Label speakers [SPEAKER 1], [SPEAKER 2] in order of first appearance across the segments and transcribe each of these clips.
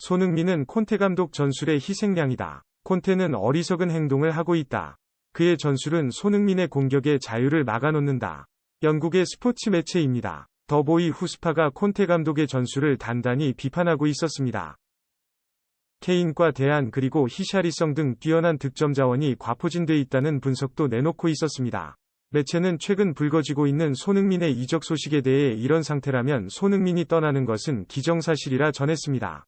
[SPEAKER 1] 손흥민은 콘테 감독 전술의 희생양이다. 콘테는 어리석은 행동을 하고 있다. 그의 전술은 손흥민의 공격의 자유를 막아놓는다. 영국의 스포츠 매체입니다. 더보이 후스파가 콘테 감독의 전술을 단단히 비판하고 있었습니다. 케인과 대안 그리고 히샬리성 등 뛰어난 득점 자원이 과포진돼 있다는 분석도 내놓고 있었습니다. 매체는 최근 불거지고 있는 손흥민의 이적 소식에 대해 이런 상태라면 손흥민이 떠나는 것은 기정사실이라 전했습니다.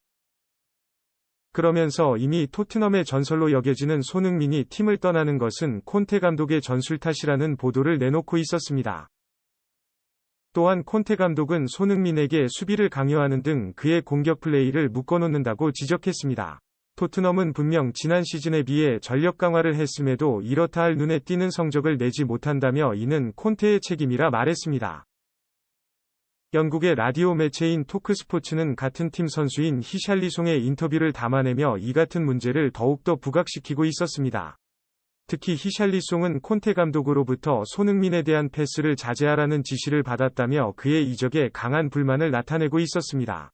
[SPEAKER 1] 그러면서 이미 토트넘의 전설로 여겨지는 손흥민이 팀을 떠나는 것은 콘테 감독의 전술 탓이라는 보도를 내놓고 있었습니다. 또한 콘테 감독은 손흥민에게 수비를 강요하는 등 그의 공격 플레이를 묶어놓는다고 지적했습니다. 토트넘은 분명 지난 시즌에 비해 전력 강화를 했음에도 이렇다 할 눈에 띄는 성적을 내지 못한다며 이는 콘테의 책임이라 말했습니다. 영국의 라디오 매체인 토크스포츠는 같은 팀 선수인 히샬리송의 인터뷰를 담아내며 이 같은 문제를 더욱더 부각시키고 있었습니다. 특히 히샬리송은 콘테 감독으로부터 손흥민에 대한 패스를 자제하라는 지시를 받았다며 그의 이적에 강한 불만을 나타내고 있었습니다.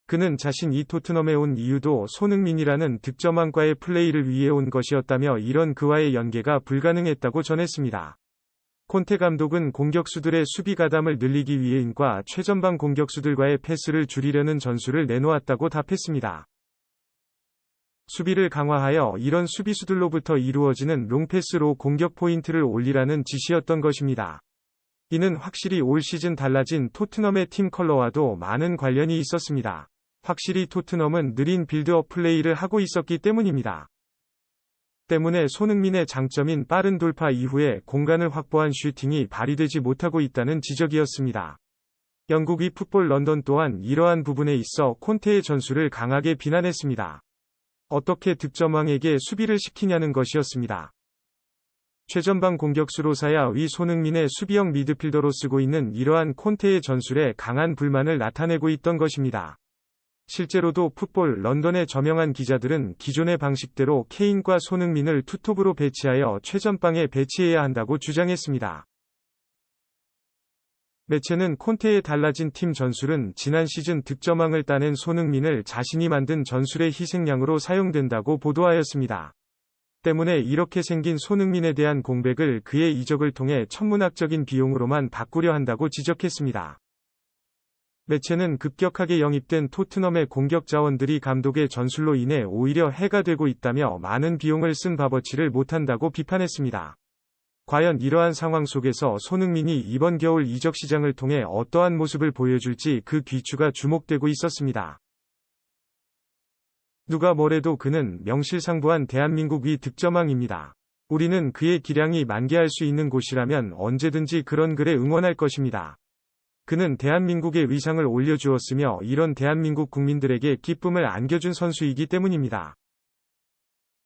[SPEAKER 1] 그는 자신이 토트넘에 온 이유도 손흥민이라는 득점왕과의 플레이를 위해 온 것이었다며 이런 그와의 연계가 불가능했다고 전했습니다. 콘테 감독은 공격수들의 수비 가담을 늘리기 위해인과 최전방 공격수들과의 패스를 줄이려는 전술을 내놓았다고 답했습니다. 수비를 강화하여 이런 수비수들로부터 이루어지는 롱패스로 공격 포인트를 올리라는 지시였던 것입니다. 이는 확실히 올 시즌 달라진 토트넘의 팀 컬러와도 많은 관련이 있었습니다. 확실히 토트넘은 느린 빌드업 플레이를 하고 있었기 때문입니다. 때문에 손흥민의 장점인 빠른 돌파 이후에 공간을 확보한 슈팅이 발휘되지 못하고 있다는 지적이었습니다. 영국의 풋볼 런던 또한 이러한 부분에 있어 콘테의 전술을 강하게 비난했습니다. 어떻게 득점왕에게 수비를 시키냐는 것이었습니다. 최전방 공격수로서야 위 손흥민의 수비형 미드필더로 쓰고 있는 이러한 콘테의 전술에 강한 불만을 나타내고 있던 것입니다. 실제로도 풋볼 런던의 저명한 기자들은 기존의 방식대로 케인과 손흥민을 투톱으로 배치하여 최전방에 배치해야 한다고 주장했습니다. 매체는 콘테의 달라진 팀 전술은 지난 시즌 득점왕을 따낸 손흥민을 자신이 만든 전술의 희생양으로 사용된다고 보도하였습니다. 때문에 이렇게 생긴 손흥민에 대한 공백을 그의 이적을 통해 천문학적인 비용으로만 바꾸려 한다고 지적했습니다. 매체는 급격하게 영입된 토트넘의 공격 자원들이 감독의 전술로 인해 오히려 해가 되고 있다며 많은 비용을 쓴 값어치를 못한다고 비판했습니다. 과연 이러한 상황 속에서 손흥민이 이번 겨울 이적 시장을 통해 어떠한 모습을 보여줄지 그 귀추가 주목되고 있었습니다. 누가 뭐래도 그는 명실상부한 대한민국 위 득점왕입니다. 우리는 그의 기량이 만개할 수 있는 곳이라면 언제든지 그런 글에 응원할 것입니다. 그는 대한민국의 위상을 올려주었으며 이런 대한민국 국민들에게 기쁨을 안겨준 선수이기 때문입니다.